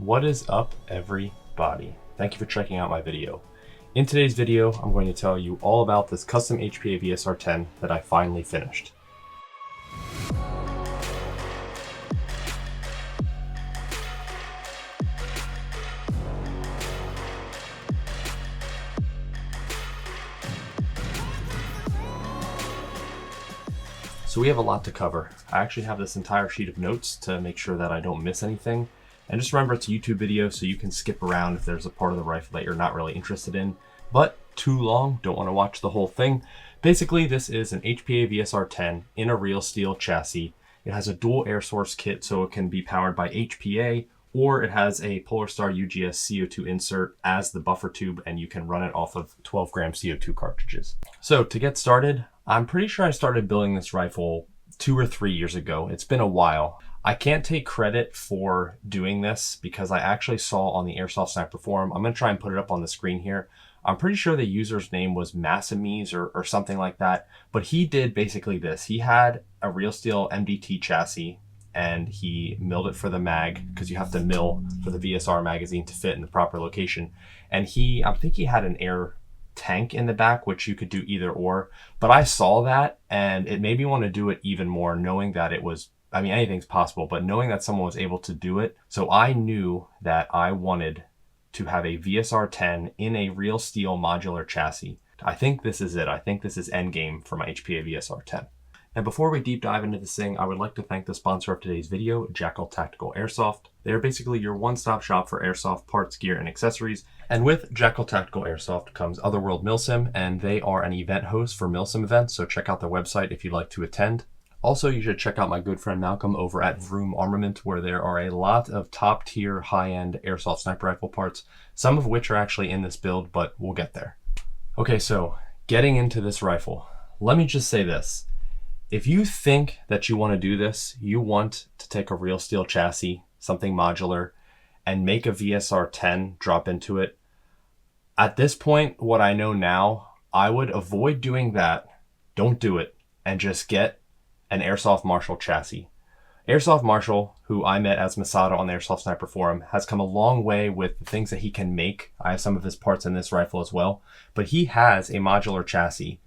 What is up, everybody? Thank you for checking out my video. In today's video, I'm going to tell you all about this custom HPA Vsr-10 that I finally finished. So we have a lot to cover. I actually have this entire sheet of notes to make sure that I don't miss anything. And just remember, it's a YouTube video, so you can skip around if there's a part of the rifle that you're not really interested in, but too long, don't want to watch the whole thing. Basically, this is an HPA Vsr-10 in a real steel chassis. It has a dual air source kit, so it can be powered by HPA, or it has a Polarstar UGS CO2 insert as the buffer tube, and you can run it off of 12-gram CO2 cartridges. So to get started, I'm pretty sure I started building this rifle 2 or 3 years ago. It's been a while. I can't take credit for doing this because I actually saw on the Airsoft Sniper forum, I'm going to try and put it up on the screen here. I'm pretty sure the user's name was Massimes or something like that, but he did basically this. He had a real steel MDT chassis and he milled it for the mag, because you have to mill for the VSR magazine to fit in the proper location. And I think he had an air tank in the back, which you could do either or, but I saw that and it made me want to do it even more, knowing that it was, I mean, anything's possible, but knowing that someone was able to do it. So I knew that I wanted to have a Vsr-10 in a real steel modular chassis. I think this is it. I think this is endgame for my HPA Vsr-10. And before we deep dive into this thing, I would like to thank the sponsor of today's video, Jackal Tactical Airsoft. They're basically your one-stop shop for airsoft parts, gear, and accessories. And with Jackal Tactical Airsoft comes Otherworld Milsim, and they are an event host for milsim events, so check out their website if you'd like to attend. Also, you should check out my good friend Malcolm over at Vroom Armament, where there are a lot of top-tier, high-end airsoft sniper rifle parts, some of which are actually in this build, but we'll get there. Okay, so getting into this rifle, let me just say this. If you think that you want to do this, you want to take a real steel chassis, something modular, and make a Vsr-10 drop into it, at this point, what I know now, I would avoid doing that, don't do it, and just get an Airsoft Marshall chassis. Airsoft Marshall, who I met as Masada on the Airsoft Sniper forum, has come a long way with the things that he can make. I have some of his parts in this rifle as well, but he has a modular chassis,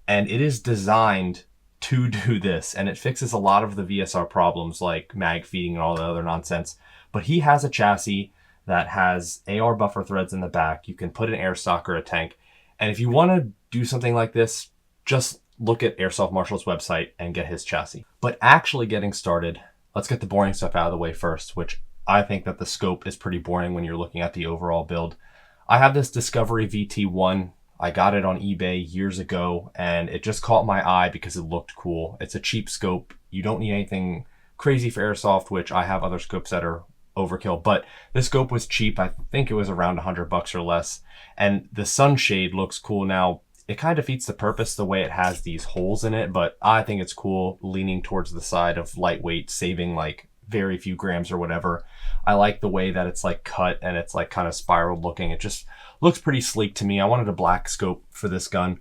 and it is designed to do this, and it fixes a lot of the VSR problems like mag feeding and all the other nonsense. But he has a chassis that has AR buffer threads in the back. You can put an air stock or a tank, and if you want to do something like this, just look at Airsoft Marshall's website and get his chassis. But actually getting started, let's get the boring stuff out of the way first, which I think that the scope is pretty boring when you're looking at the overall build. I have this Discovery VT1. I got it on eBay years ago, and it just caught my eye because it looked cool. It's a cheap scope. You don't need anything crazy for airsoft, which I have other scopes that are overkill, but this scope was cheap. I think it was around $100 or less, and the sunshade looks cool. Now, it kind of defeats the purpose the way it has these holes in it, but I think it's cool, leaning towards the side of lightweight, saving like very few grams or whatever. I like the way that it's like cut and it's like kind of spiraled looking. It just looks pretty sleek to me. I wanted a black scope for this gun.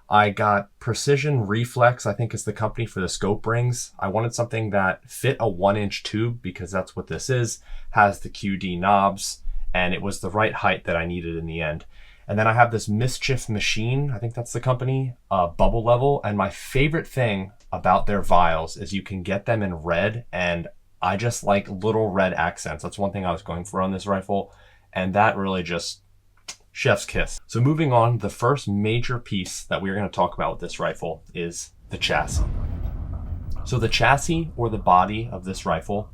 I got Precision Reflex, I think is the company for the scope rings. I wanted something that fit a 1-inch tube because that's what this is, has the QD knobs, and it was the right height that I needed in the end. And then I have this Mischief Machine, I think that's the company, bubble level. And my favorite thing about their vials is you can get them in red, and I just like little red accents. That's one thing I was going for on this rifle, and that really just chef's kiss. So moving on, the first major piece that we're going to talk about with this rifle is the chassis. So the chassis, or the body of this rifle,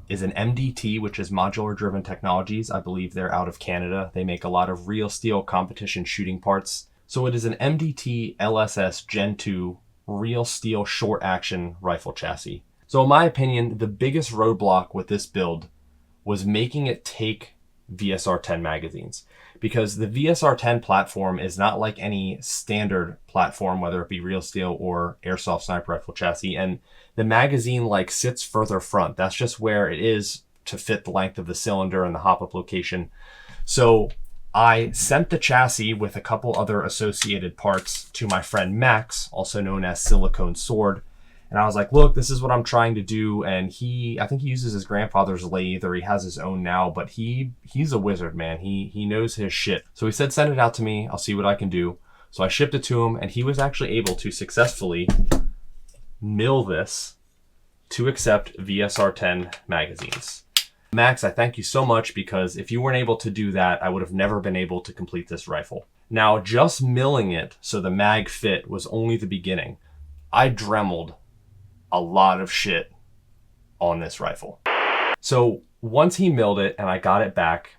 is an MDT, which is Modular Driven Technologies. I believe they're out of Canada. They make a lot of real steel competition shooting parts. So it is an MDT LSS Gen 2 real steel short action rifle chassis. So in my opinion, the biggest roadblock with this build was making it take Vsr-10 magazines, because the Vsr-10 platform is not like any standard platform, whether it be real steel or airsoft sniper rifle chassis, and the magazine like sits further front. That's just where it is to fit the length of the cylinder and the Hopup location. So I sent the chassis with a couple other associated parts to my friend Max, also known as Silicone Sword, And I was like, look, this is what I'm trying to do. And I think he uses his grandfather's lathe, or he has his own now, but he's a wizard, man. He knows his shit. So he said, send it out to me. I'll see what I can do. So I shipped it to him, and he was actually able to successfully mill this to accept Vsr-10 magazines. Max, I thank you so much, because if you weren't able to do that, I would have never been able to complete this rifle. Now, just milling it so the mag fit was only the beginning. I dremeled a lot of shit on this rifle. So once he milled it and I got it back,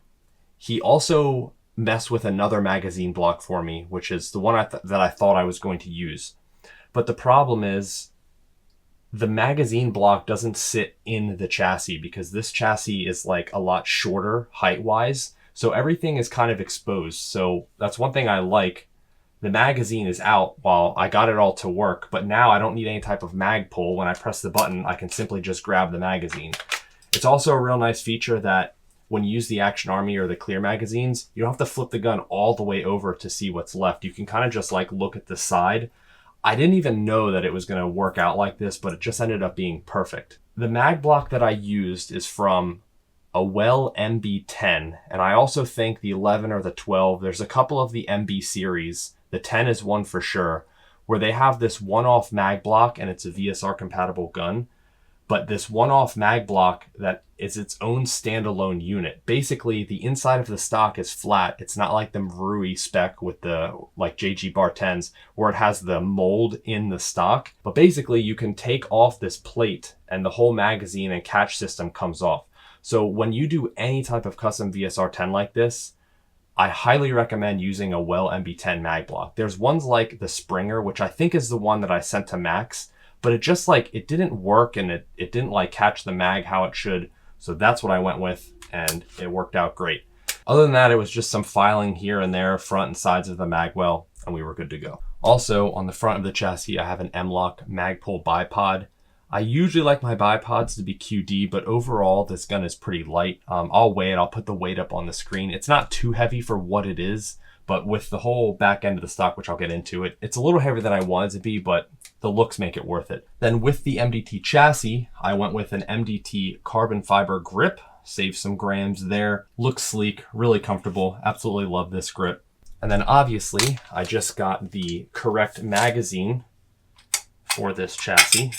he also messed with another magazine block for me, which is the one that I thought I was going to use. But the problem is the magazine block doesn't sit in the chassis, because this chassis is like a lot shorter height-wise. So everything is kind of exposed. So that's one thing I like. The magazine is out while I got it all to work, but now I don't need any type of mag pull. When I press the button, I can simply just grab the magazine. It's also a real nice feature that when you use the Action Army or the clear magazines, you don't have to flip the gun all the way over to see what's left. You can kind of just like look at the side. I didn't even know that it was going to work out like this, but it just ended up being perfect. The mag block that I used is from a Well MB10, and I also think the 11 or the 12, there's a couple of the MB series. The 10 is one for sure, where they have this one-off mag block, and it's a VSR compatible gun. But this one-off mag block that is its own standalone unit. Basically, the inside of the stock is flat. It's not like the Marui spec with the like JG Bar 10s, where it has the mold in the stock. But basically, you can take off this plate and the whole magazine and catch system comes off. So when you do any type of custom VSR-10 like this, I highly recommend using a Well MB10 mag block. There's ones like the Springer, which I think is the one that I sent to Max, but it just like, it didn't work, and it didn't like catch the mag how it should. So that's what I went with, and it worked out great. Other than that, it was just some filing here and there, front and sides of the mag well, and we were good to go. Also, on the front of the chassis, I have an M-LOK mag pull bipod. I usually like my bipods to be QD, but overall this gun is pretty light. I'll weigh it, I'll put the weight up on the screen. It's not too heavy for what it is, but with the whole back end of the stock, which I'll get into it's a little heavier than I wanted to be, but the looks make it worth it. Then with the MDT chassis, I went with an MDT carbon fiber grip, saved some grams there. Looks sleek, really comfortable, absolutely love this grip. And then obviously, I just got the correct magazine for this chassis.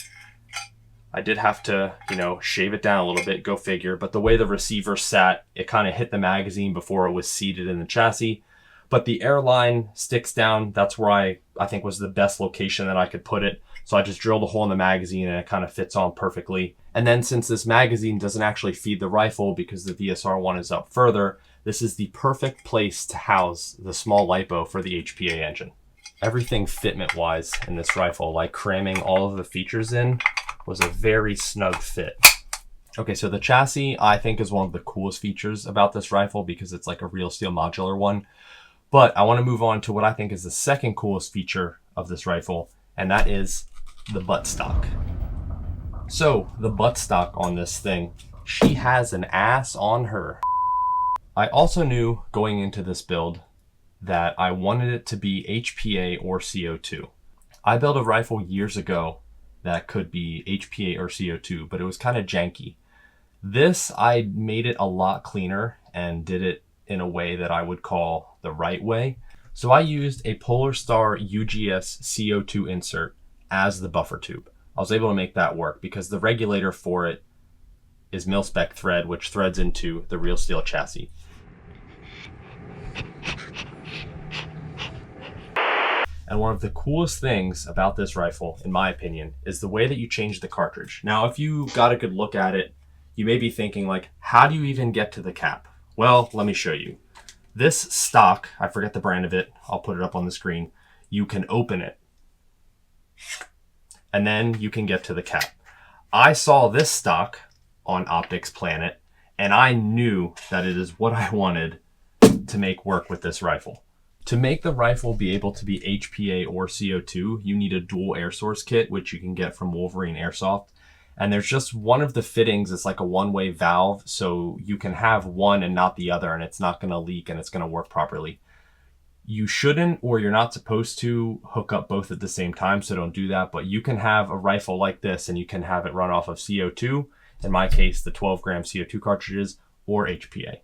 I did have to, shave it down a little bit, go figure, but the way the receiver sat, it kind of hit the magazine before it was seated in the chassis. But the airline sticks down, that's where I think was the best location that I could put it. So I just drilled a hole in the magazine and it kind of fits on perfectly. And then since this magazine doesn't actually feed the rifle because the VSR one is up further, this is the perfect place to house the small LiPo for the HPA engine. Everything fitment-wise in this rifle, like cramming all of the features in, was a very snug fit. Okay, so the chassis I think is one of the coolest features about this rifle because it's like a real steel modular one. But I want to move on to what I think is the second coolest feature of this rifle, and that is the buttstock. So the buttstock on this thing, she has an ass on her. I also knew going into this build that I wanted it to be HPA or CO2. I built a rifle years ago that could be HPA or CO2, but it was kind of janky. This, I made it a lot cleaner and did it in a way that I would call the right way. So I used a Polar Star UGS CO2 insert as the buffer tube. I was able to make that work because the regulator for it is mil-spec thread, which threads into the real steel chassis. And one of the coolest things about this rifle, in my opinion, is the way that you change the cartridge. Now, if you got a good look at it, you may be thinking like, how do you even get to the cap? Well, let me show you. This stock, I forget the brand of it, I'll put it up on the screen. You can open it, and then you can get to the cap. I saw this stock on Optic's Planet, and I knew that it is what I wanted to make work with this rifle. To make the rifle be able to be HPA or CO2, you need a dual air source kit, which you can get from Wolverine Airsoft. And there's just one of the fittings, it's like a one-way valve, so you can have one and not the other, and it's not going to leak and it's going to work properly. You shouldn't, or you're not supposed to hook up both at the same time, so don't do that. But you can have a rifle like this and you can have it run off of CO2. In my case, the 12-gram CO2 cartridges or HPA.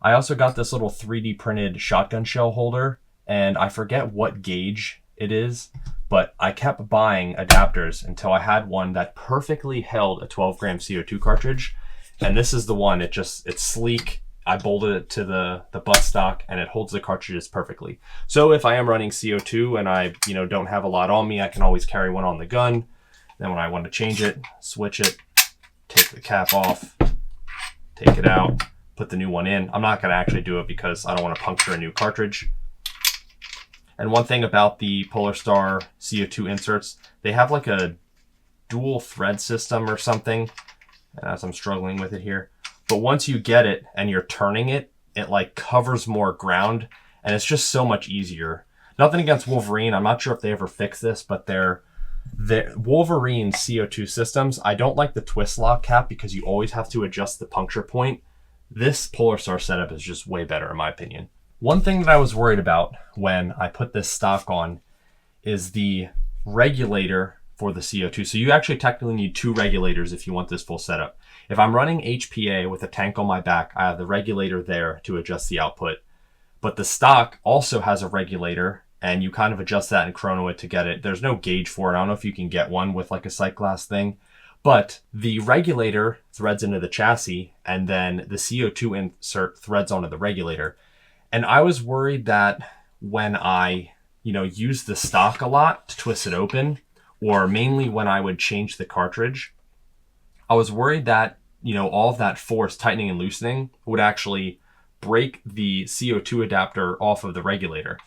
I also got this little 3D printed shotgun shell holder, and I forget what gauge it is, but I kept buying adapters until I had one that perfectly held a 12-gram CO2 cartridge. And this is the one. It's sleek. I bolted it to the buttstock and it holds the cartridges perfectly. So if I am running CO2 and I don't have a lot on me, I can always carry one on the gun. Then when I want to change it, switch it, take the cap off, take it out, put the new one in. I'm not going to actually do it because I don't want to puncture a new cartridge. And one thing about the Polar Star CO2 inserts, they have like a dual thread system or something, as I'm struggling with it here. But once you get it and you're turning it, it like covers more ground and it's just so much easier. Nothing against Wolverine. I'm not sure if they ever fix this, but the Wolverine CO2 systems, I don't like the twist lock cap because you always have to adjust the puncture point. This Polar Star setup is just way better in my opinion. One thing that I was worried about when I put this stock on is the regulator for the CO2. So you actually technically need 2 regulators if you want this full setup. If I'm running HPA with a tank on my back, I have the regulator there to adjust the output. But the stock also has a regulator and you kind of adjust that and chrono it to get it. There's no gauge for it. I don't know if you can get one with like a sight glass thing, but the regulator threads into the chassis and then the CO2 insert threads onto the regulator. And I was worried that when I, use the stock a lot to twist it open, or mainly when I would change the cartridge, I was worried that, all of that force tightening and loosening would actually break the CO2 adapter off of the regulator.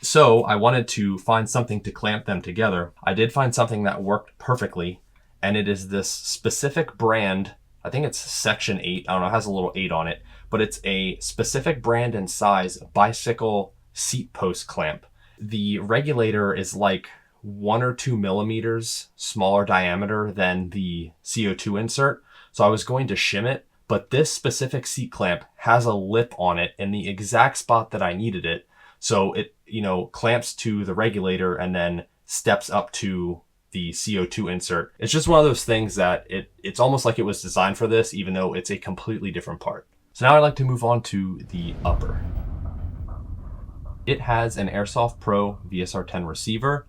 So I wanted to find something to clamp them together. I did find something that worked perfectly, and it is this specific brand. I think it's Section 8. I don't know, it has a little 8 on it, but it's a specific brand and size bicycle seat post clamp. The regulator is like 1 or 2 millimeters smaller diameter than the CO2 insert. So I was going to shim it, but this specific seat clamp has a lip on it in the exact spot that I needed it. So it, clamps to the regulator and then steps up to the CO2 insert. It's just one of those things that it's almost like it was designed for this, even though it's a completely different part. So now I'd like to move on to the upper. It has an Airsoft Pro Vsr-10 receiver.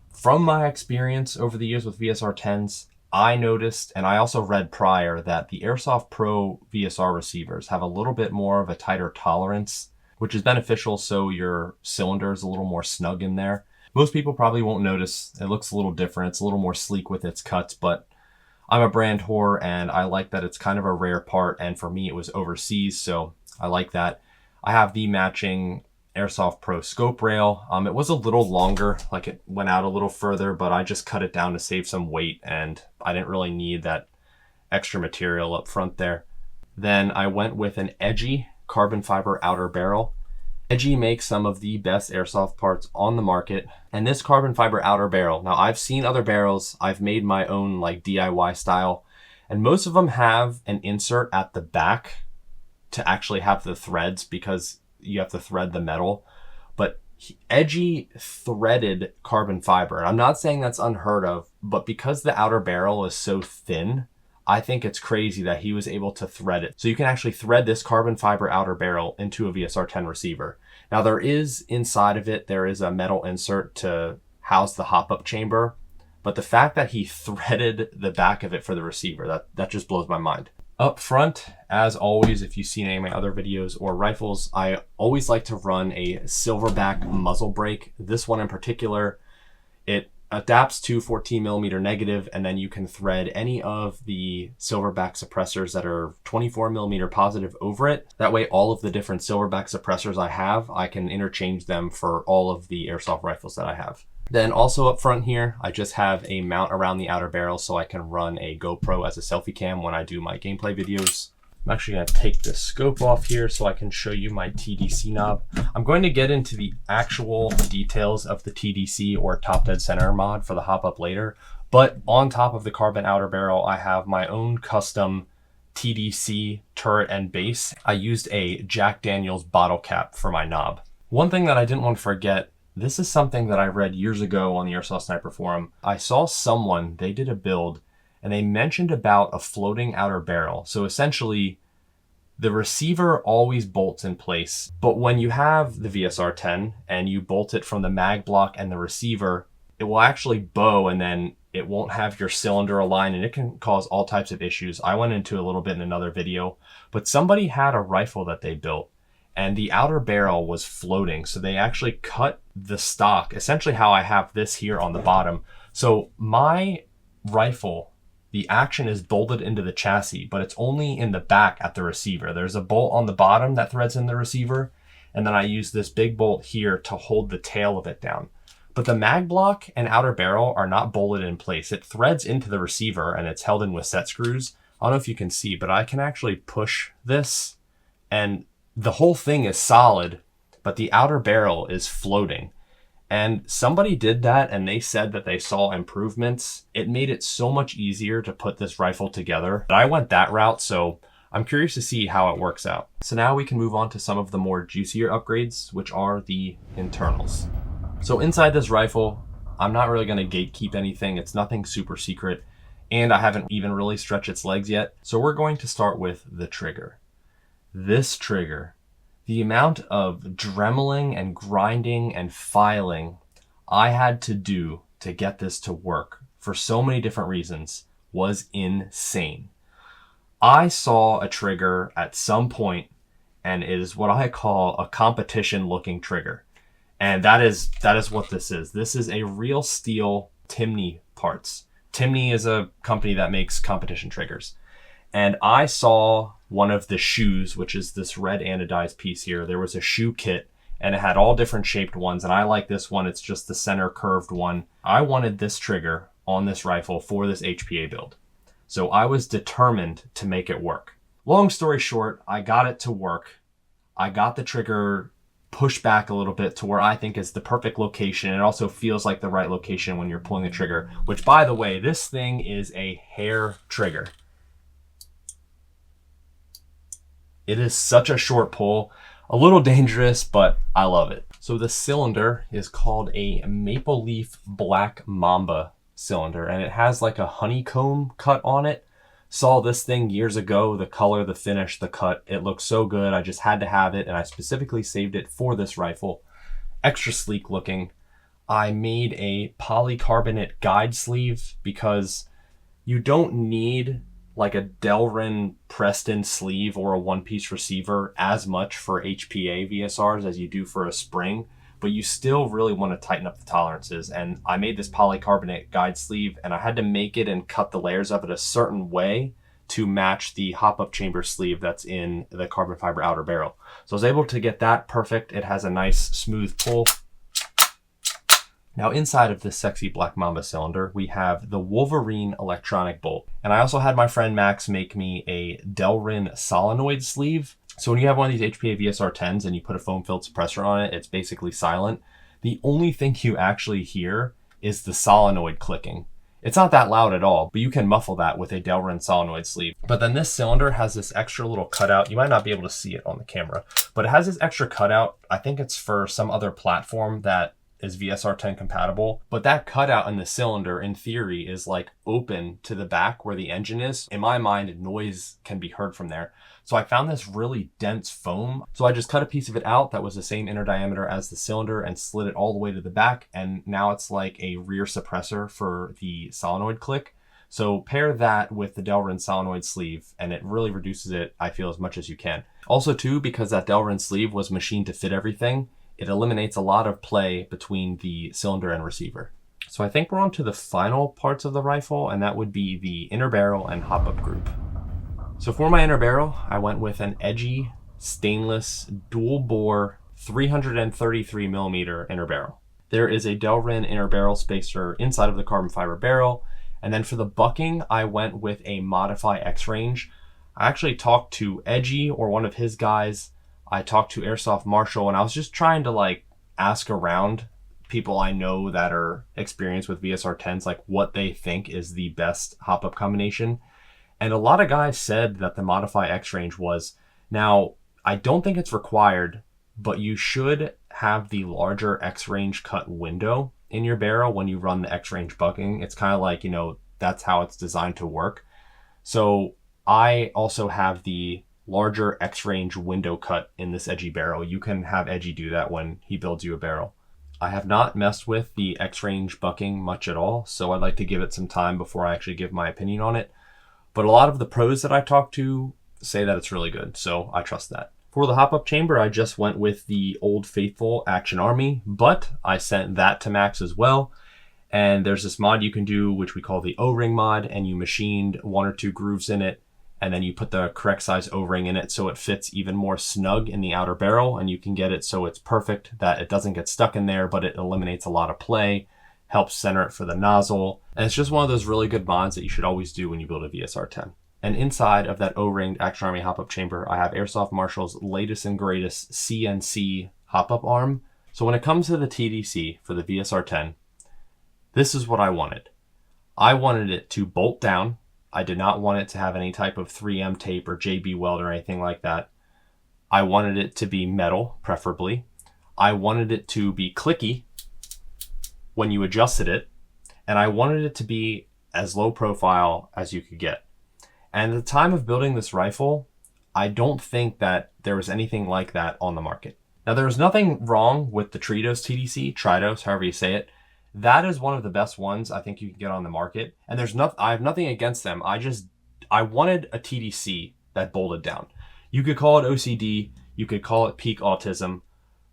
From my experience over the years with VSR-10s, I noticed, and I also read prior, that the Airsoft Pro VSR receivers have a little bit more of a tighter tolerance, which is beneficial so your cylinder is a little more snug in there. Most people probably won't notice. It looks a little different. It's a little more sleek with its cuts, but I'm a brand whore and I like that it's kind of a rare part, and for me it was overseas, so I like that. I have the matching Airsoft Pro scope rail. It was a little longer, like it went out a little further, but I just cut it down to save some weight and I didn't really need that extra material up front there. Then I went with an Edgy carbon fiber outer barrel. Edgy makes some of the best airsoft parts on the market, and this carbon fiber outer barrel, now I've seen other barrels, I've made my own like DIY style, and most of them have an insert at the back to actually have the threads because you have to thread the metal. But Edgy threaded carbon fiber, and I'm not saying that's unheard of, but because the outer barrel is so thin, I think it's crazy that he was able to thread it. So you can actually thread this carbon fiber outer barrel into a VSR-10 receiver. Now there is inside of it, there is a metal insert to house the Hopup chamber, but the fact that he threaded the back of it for the receiver, that just blows my mind. Up front, as always, if you've seen any of my other videos or rifles, I always like to run a silverback muzzle brake. This one in particular, it adapts to 14mm negative, and then you can thread any of the silverback suppressors that are 24mm positive over it. That way, all of the different silverback suppressors I have, I can interchange them for all of the airsoft rifles that I have. Then also up front here, I just have a mount around the outer barrel so I can run a GoPro as a selfie cam when I do my gameplay videos. I'm actually going to take the scope off here so I can show you my TDC knob. I'm going to get into the actual details of the TDC or top dead center mod for the Hopup later, but on top of the carbon outer barrel, I have my own custom TDC turret and base. I used a Jack Daniels bottle cap for my knob. One thing that I didn't want to forget, this is something that I read years ago on the Airsoft Sniper forum. I saw someone, they did a build, and they mentioned about a floating outer barrel. So essentially, the receiver always bolts in place, but when you have the VSR-10 and you bolt it from the mag block and the receiver, it will actually bow and then it won't have your cylinder aligned, and it can cause all types of issues. I went into a little bit in another video, but somebody had a rifle that they built and the outer barrel was floating. So they actually cut the stock, essentially how I have this here on the bottom. So my rifle, the action is bolted into the chassis, but it's only in the back at the receiver. There's a bolt on the bottom that threads in the receiver, and then I use this big bolt here to hold the tail of it down. But the mag block and outer barrel are not bolted in place. It threads into the receiver and it's held in with set screws. I don't know if you can see, but I can actually push this and the whole thing is solid, but the outer barrel is floating. And somebody did that and they said that they saw improvements. It made it so much easier to put this rifle together. But I went that route, so I'm curious to see how it works out. So now we can move on to some of the more juicier upgrades, which are the internals. So inside this rifle, I'm not really going to gatekeep anything. It's nothing super secret, and I haven't even really stretched its legs yet. So we're going to start with the trigger. This trigger, the amount of dremeling and grinding and filing I had to do to get this to work for so many different reasons was insane. I saw a trigger at some point, and it is what I call a competition looking trigger. And that is what this is. This is a real steel Timney parts. Timney is a company that makes competition triggers. And I saw one of the shoes, which is this red anodized piece here. There was a shoe kit and it had all different shaped ones. And I like this one. It's just the center curved one. I wanted this trigger on this rifle for this HPA build. So I was determined to make it work. Long story short, I got it to work. I got the trigger pushed back a little bit to where I think is the perfect location. It also feels like the right location when you're pulling the trigger, which, by the way, this thing is a hair trigger. It is such a short pull, a little dangerous, but I love it. So the cylinder is called a Maple Leaf Black Mamba cylinder, and it has like a honeycomb cut on it. Saw this thing years ago, the color, the finish, the cut, it looks so good. I just had to have it, and I specifically saved it for this rifle. Extra sleek looking. I made a polycarbonate guide sleeve because you don't need like a Delrin Preston sleeve or a one-piece receiver as much for HPA VSRs as you do for a spring, but you still really want to tighten up the tolerances. And I made this polycarbonate guide sleeve, and I had to make it and cut the layers of it a certain way to match the Hopup chamber sleeve that's in the carbon fiber outer barrel. So I was able to get that perfect. It has a nice smooth pull. Now inside of this sexy Black Mamba cylinder, we have the Wolverine electronic bolt. And I also had my friend Max make me a Delrin solenoid sleeve. So when you have one of these HPA Vsr-10s and you put a foam filled suppressor on it, it's basically silent. The only thing you actually hear is the solenoid clicking. It's not that loud at all, but you can muffle that with a Delrin solenoid sleeve. But then this cylinder has this extra little cutout. You might not be able to see it on the camera, but it has this extra cutout. I think it's for some other platform that is Vsr-10 compatible, but that cutout in the cylinder in theory is like open to the back where the engine is. In my mind, noise can be heard from there. So I found this really dense foam. So I just cut a piece of it out that was the same inner diameter as the cylinder and slid it all the way to the back. And now it's like a rear suppressor for the solenoid click. So pair that with the Delrin solenoid sleeve and it really reduces it, I feel, as much as you can. Also too, because that Delrin sleeve was machined to fit everything, it eliminates a lot of play between the cylinder and receiver. So I think we're on to the final parts of the rifle, and that would be the inner barrel and Hopup group. So for my inner barrel, I went with an edgy stainless dual bore 333 millimeter inner barrel. There is a Delrin inner barrel spacer inside of the carbon fiber barrel. And then for the bucking, I went with a Modify X range. I actually talked to Edgy or one of his guys. I talked to Airsoft Marshall, and I was just trying to like ask around people I know that are experienced with VSR-10s, like what they think is the best Hopup combination. And a lot of guys said that the Modify X range was. Now, I don't think it's required, but you should have the larger X-range cut window in your barrel when you run the X-range bucking. It's kind of like, you know, that's how it's designed to work. So I also have the larger X-range window cut in this Edgy barrel. You can have Edgy do that when he builds you a barrel. I have not messed with the X-range bucking much at all, so I'd like to give it some time before I actually give my opinion on it. But a lot of the pros that I talked to say that it's really good, so I trust that. For the Hopup chamber, I just went with the Old Faithful Action Army, but I sent that to max as well. And there's this mod you can do, which we call the O-ring mod, and you machined 1 or 2 grooves in it, and then you put the correct size O-ring in it so it fits even more snug in the outer barrel, and you can get it so it's perfect, that it doesn't get stuck in there, but it eliminates a lot of play, helps center it for the nozzle. And it's just one of those really good mods that you should always do when you build a VSR-10. And inside of that O-ringed Action Army Hopup chamber, I have Airsoft Marshall's latest and greatest CNC Hopup arm. So when it comes to the TDC for the VSR-10, this is what I wanted. I wanted it to bolt down. I did not want it to have any type of 3M tape or JB weld or anything like that. I wanted it to be metal, preferably. I wanted it to be clicky when you adjusted it. And I wanted it to be as low profile as you could get. And at the time of building this rifle, I don't think that there was anything like that on the market. Now, there was nothing wrong with the Tritos TDC, Tritos, however you say it. That is one of the best ones I think you can get on the market. And I have nothing against them. I wanted a TDC that bolted down. You could call it OCD, you could call it peak autism,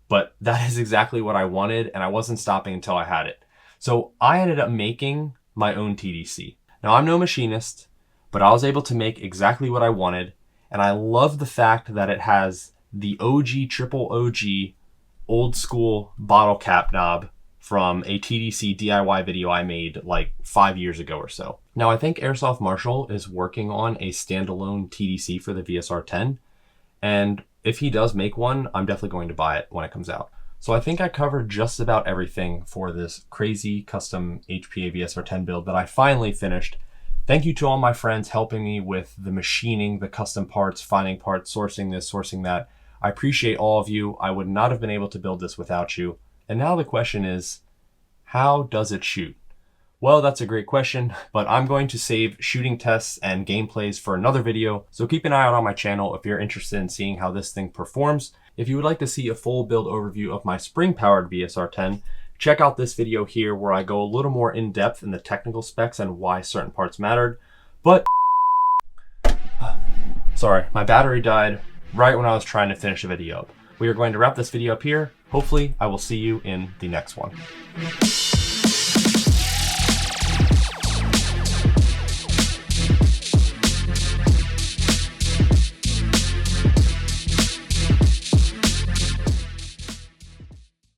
but that is exactly what I wanted, and I wasn't stopping until I had it. So I ended up making my own TDC. Now, I'm no machinist, but I was able to make exactly what I wanted, and I love the fact that it has the triple OG old school bottle cap knob from a TDC DIY video I made like 5 years ago or so. Now, I think Airsoft Marshall is working on a standalone TDC for the VSR-10, and if he does make one, I'm definitely going to buy it when it comes out. So I think I covered just about everything for this crazy custom HPA VSR-10 build that I finally finished. Thank you to all my friends helping me with the machining, the custom parts, finding parts, sourcing this, sourcing that. I appreciate all of you. I would not have been able to build this without you. And now the question is, how does it shoot? Well, that's a great question, but I'm going to save shooting tests and gameplays for another video, so keep an eye out on my channel if you're interested in seeing how this thing performs. If you would like to see a full build overview of my spring-powered VSR-10, check out this video here where I go a little more in depth in the technical specs and why certain parts mattered. But sorry, my battery died right when I was trying to finish the video up. We are going to wrap this video up here. Hopefully, I will see you in the next one.